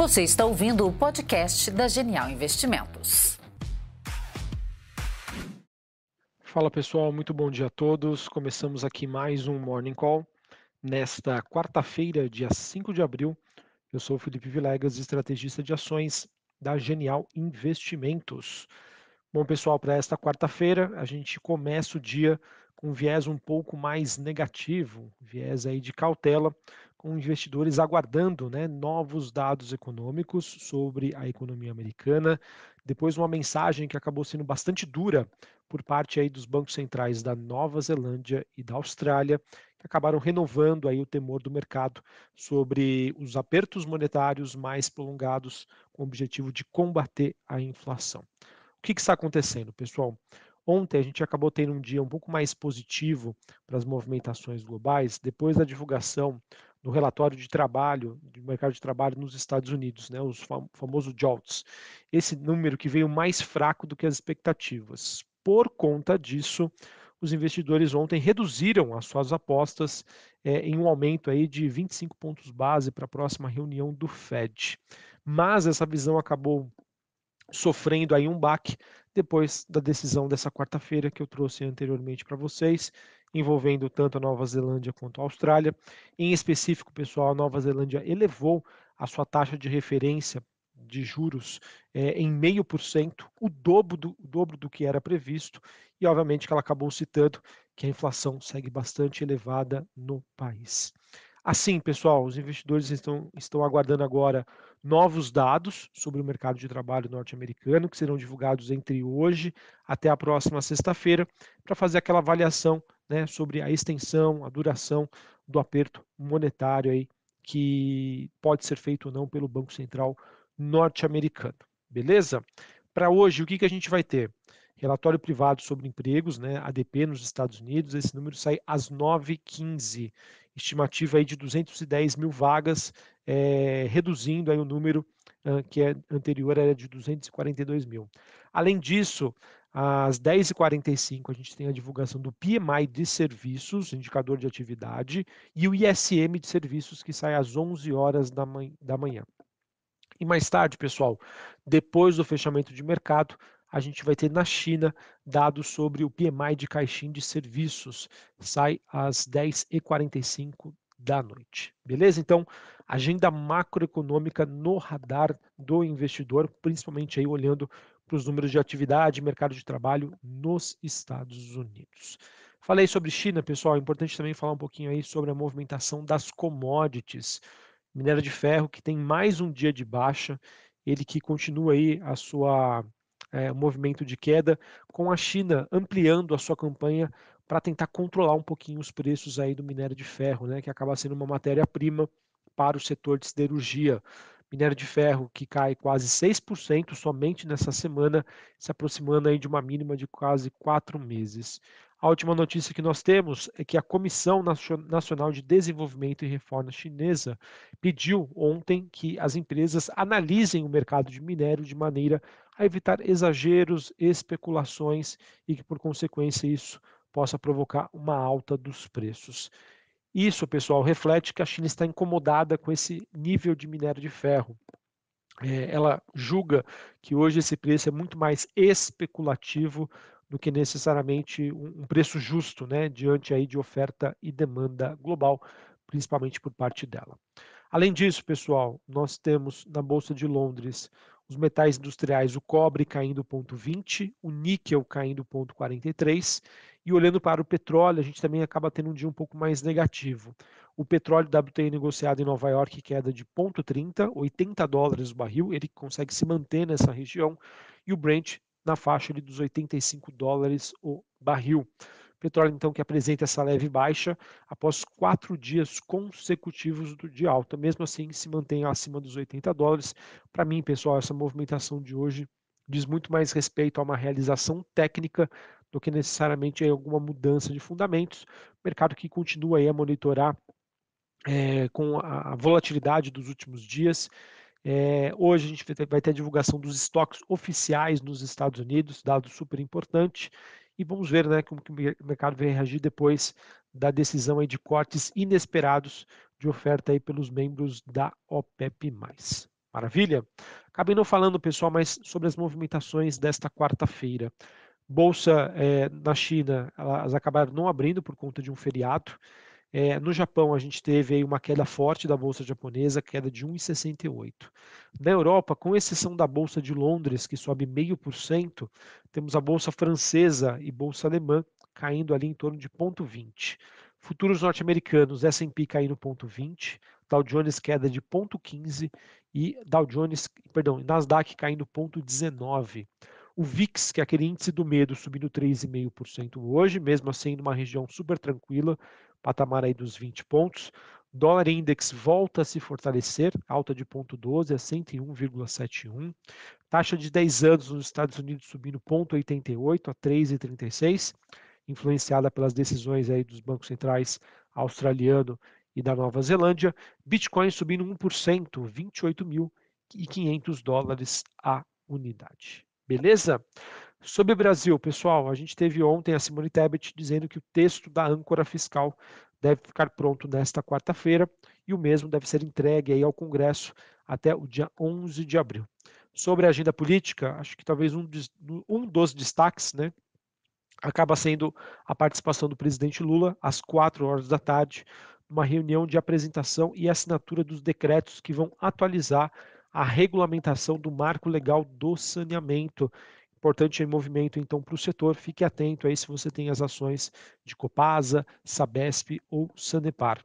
Você está ouvindo o podcast da Genial Investimentos. Fala pessoal, muito bom dia a todos. Começamos aqui mais um Morning Call. Nesta quarta-feira, dia 5 de abril, eu sou o Felipe Vilegas, estrategista de ações da Genial Investimentos. Bom pessoal, para esta quarta-feira a gente começa o dia com um viés um pouco mais negativo, viés aí de cautela, com investidores aguardando, novos dados econômicos sobre a economia americana, depois uma mensagem que acabou sendo bastante dura por parte aí dos bancos centrais da Nova Zelândia e da Austrália, que acabaram renovando aí o temor do mercado sobre os apertos monetários mais prolongados com o objetivo de combater a inflação. O que está acontecendo, pessoal? Ontem a gente acabou tendo um dia um pouco mais positivo para as movimentações globais, depois da divulgação do relatório de trabalho, do mercado de trabalho nos Estados Unidos, o famoso JOLTS. Esse número que veio mais fraco do que as expectativas. Por conta disso, os investidores ontem reduziram as suas apostas em um aumento aí de 25 pontos base para a próxima reunião do Fed. Mas essa visão acabou sofrendo aí um baque depois da decisão dessa quarta-feira que eu trouxe anteriormente para vocês, envolvendo tanto a Nova Zelândia quanto a Austrália. Em específico, pessoal, a Nova Zelândia elevou a sua taxa de referência de juros em 0,5%, o dobro do que era previsto, e obviamente que ela acabou citando que a inflação segue bastante elevada no país. Assim, pessoal, os investidores estão aguardando agora novos dados sobre o mercado de trabalho norte-americano, que serão divulgados entre hoje até a próxima sexta-feira, para fazer aquela avaliação, sobre a extensão, a duração do aperto monetário aí, que pode ser feito ou não pelo Banco Central norte-americano. Beleza? Para hoje, o que a gente vai ter? Relatório privado sobre empregos, ADP nos Estados Unidos, esse número sai às 9h15. Estimativa aí de 210 mil vagas, reduzindo aí o número que anterior era de 242 mil. Além disso, às 10h45 a gente tem a divulgação do PMI de serviços, indicador de atividade, e o ISM de serviços que sai às 11 horas da manhã. E mais tarde, pessoal, depois do fechamento de mercado, a gente vai ter na China dados sobre o PMI de caixinha de serviços. Sai às 10h45 da noite. Beleza? Então, agenda macroeconômica no radar do investidor, principalmente aí olhando para os números de atividade e mercado de trabalho nos Estados Unidos. Falei sobre China, pessoal, é importante também falar um pouquinho aí sobre a movimentação das commodities. Minério de ferro que tem mais um dia de baixa, ele que continua aí a sua movimento de queda, com a China ampliando a sua campanha para tentar controlar um pouquinho os preços aí do minério de ferro, que acaba sendo uma matéria-prima para o setor de siderurgia. Minério de ferro que cai quase 6% somente nessa semana, se aproximando aí de uma mínima de quase 4 meses. A última notícia que nós temos é que a Comissão Nacional de Desenvolvimento e Reforma Chinesa pediu ontem que as empresas analisem o mercado de minério de maneira a evitar exageros, especulações e que, por consequência, isso possa provocar uma alta dos preços. Isso, pessoal, reflete que a China está incomodada com esse nível de minério de ferro. Ela julga que hoje esse preço é muito mais especulativo do que necessariamente um preço justo, diante aí de oferta e demanda global, principalmente por parte dela. Além disso, pessoal, nós temos na Bolsa de Londres os metais industriais, o cobre caindo 0,20, o níquel caindo 0,43, e olhando para o petróleo, a gente também acaba tendo um dia um pouco mais negativo. O petróleo WTI negociado em Nova York queda de 0,30, $80 o barril, ele consegue se manter nessa região, e o Brent na faixa dos $85 o barril. Petróleo, então, que apresenta essa leve baixa após 4 dias consecutivos de alta. Mesmo assim, se mantém acima dos $80. Para mim, pessoal, essa movimentação de hoje diz muito mais respeito a uma realização técnica do que necessariamente a alguma mudança de fundamentos. Mercado que continua aí a monitorar com a volatilidade dos últimos dias. Hoje a gente vai ter a divulgação dos estoques oficiais nos Estados Unidos, dado super importante, e vamos ver como que o mercado vai reagir depois da decisão aí de cortes inesperados de oferta aí pelos membros da OPEP+. Maravilha? Acabei não falando, pessoal, mas sobre as movimentações desta quarta-feira. Bolsa na China, elas acabaram não abrindo por conta de um feriado. No Japão, a gente teve aí uma queda forte da bolsa japonesa, queda de 1,68. Na Europa, com exceção da bolsa de Londres, que sobe 0,5%, temos a bolsa francesa e bolsa alemã caindo ali em torno de 0,20. Futuros norte-americanos, S&P caindo 0,20, Dow Jones queda de 0,15 e Nasdaq caindo 0,19. O VIX, que é aquele índice do medo, subindo 3,5% hoje, mesmo assim numa região super tranquila, patamar aí dos 20 pontos. Dólar index volta a se fortalecer, alta de 0,12 a 101,71. Taxa de 10 anos nos Estados Unidos subindo 0,88 a 3,36, influenciada pelas decisões aí dos bancos centrais australiano e da Nova Zelândia. Bitcoin subindo 1%, 28.500 dólares a unidade. Beleza? Sobre o Brasil, pessoal, a gente teve ontem a Simone Tebet dizendo que o texto da âncora fiscal deve ficar pronto nesta quarta-feira e o mesmo deve ser entregue aí ao Congresso até o dia 11 de abril. Sobre a agenda política, acho que talvez um dos destaques, né, acaba sendo a participação do presidente Lula às 4 horas da tarde, numa reunião de apresentação e assinatura dos decretos que vão atualizar a regulamentação do marco legal do saneamento. Importante movimento, então, para o setor. Fique atento aí se você tem as ações de Copasa, Sabesp ou Sanepar.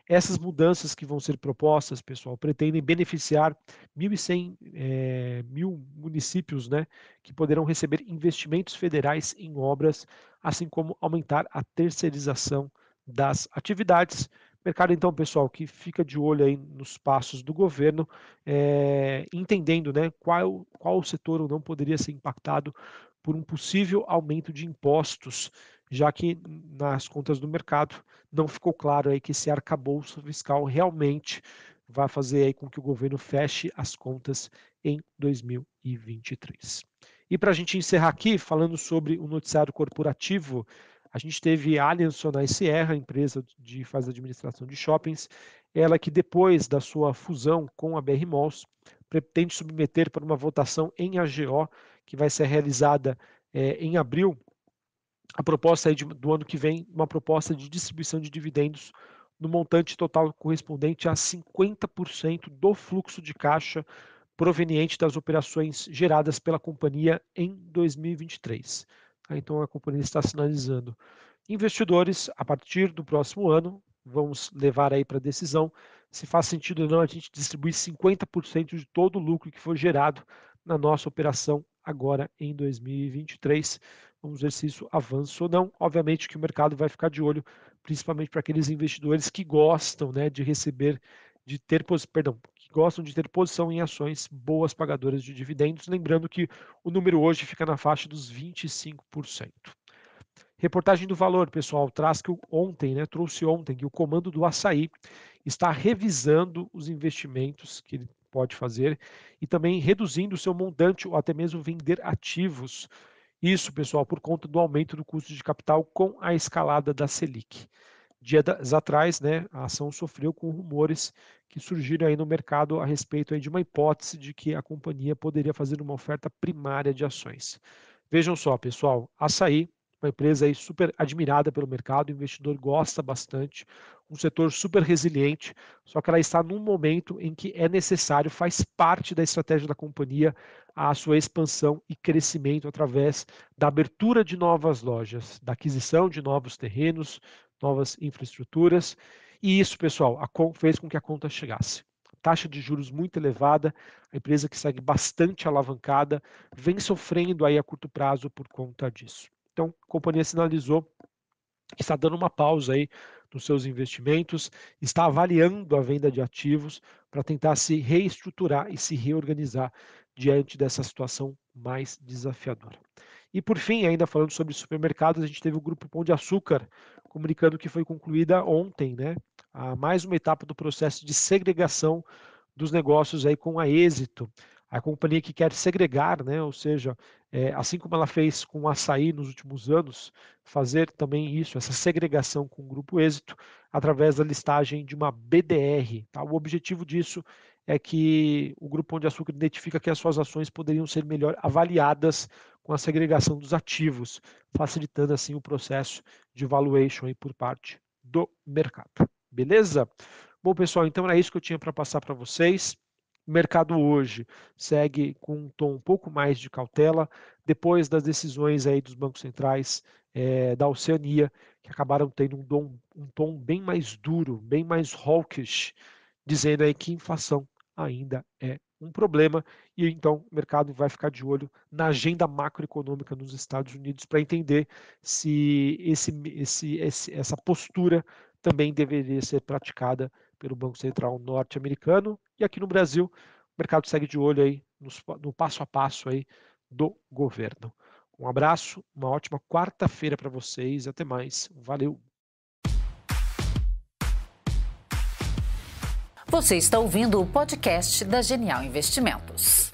Essas mudanças que vão ser propostas, pessoal, pretendem beneficiar 1.100 mil municípios, né, que poderão receber investimentos federais em obras, assim como aumentar a terceirização das atividades. Mercado, então, pessoal, que fica de olho aí nos passos do governo, entendendo, né, qual setor ou não poderia ser impactado por um possível aumento de impostos, já que nas contas do mercado não ficou claro aí que esse arcabouço fiscal realmente vai fazer aí com que o governo feche as contas em 2023. E para a gente encerrar aqui, falando sobre o noticiário corporativo, a gente teve a Allianz Sonae Sierra, empresa de faz administração de shoppings, ela que depois da sua fusão com a BR Malls, pretende submeter para uma votação em AGO, que vai ser realizada em abril, a proposta aí do ano que vem, uma proposta de distribuição de dividendos no montante total correspondente a 50% do fluxo de caixa proveniente das operações geradas pela companhia em 2023. Então a companhia está sinalizando. Investidores, a partir do próximo ano, vamos levar aí para decisão se faz sentido ou não a gente distribuir 50% de todo o lucro que foi gerado na nossa operação agora em 2023. Vamos ver se isso avança ou não. Obviamente que o mercado vai ficar de olho, principalmente para aqueles investidores que gostam, né, de receber, que gostam de ter posição em ações boas pagadoras de dividendos. Lembrando que o número hoje fica na faixa dos 25%. Reportagem do Valor, pessoal, trouxe ontem que o comando do Açaí está revisando os investimentos que ele pode fazer e também reduzindo o seu montante ou até mesmo vender ativos. Isso, pessoal, por conta do aumento do custo de capital com a escalada da Selic. Dias atrás, né, a ação sofreu com rumores que surgiram aí no mercado a respeito aí de uma hipótese de que a companhia poderia fazer uma oferta primária de ações. Vejam só, pessoal, Açaí, uma empresa aí super admirada pelo mercado, o investidor gosta bastante, um setor super resiliente, só que ela está num momento em que é necessário, faz parte da estratégia da companhia, a sua expansão e crescimento através da abertura de novas lojas, da aquisição de novos terrenos, novas infraestruturas, e isso, pessoal, fez com que a conta chegasse. Taxa de juros muito elevada, a empresa que segue bastante alavancada, vem sofrendo aí a curto prazo por conta disso. Então, a companhia sinalizou que está dando uma pausa aí nos seus investimentos, está avaliando a venda de ativos para tentar se reestruturar e se reorganizar diante dessa situação mais desafiadora. E por fim, ainda falando sobre supermercados, a gente teve o Grupo Pão de Açúcar comunicando que foi concluída ontem, né, mais uma etapa do processo de segregação dos negócios aí com a Êxito, a companhia que quer segregar, né, ou seja, assim como ela fez com o Açaí nos últimos anos, fazer também isso, essa segregação com o Grupo Êxito, através da listagem de uma BDR. Tá? O objetivo disso é que o Grupo Pão de Açúcar identifica que as suas ações poderiam ser melhor avaliadas com a segregação dos ativos, facilitando assim o processo de valuation aí por parte do mercado. Beleza? Bom, pessoal, então era isso que eu tinha para passar para vocês. O mercado hoje segue com um tom um pouco mais de cautela, depois das decisões aí dos bancos centrais da Oceania, que acabaram tendo um tom bem mais duro, bem mais hawkish, dizendo aí que inflação ainda é um problema e então o mercado vai ficar de olho na agenda macroeconômica nos Estados Unidos para entender se essa postura também deveria ser praticada pelo Banco Central norte-americano e aqui no Brasil o mercado segue de olho aí no passo a passo aí do governo. Um abraço, uma ótima quarta-feira para vocês, até mais, valeu! Você está ouvindo o podcast da Genial Investimentos.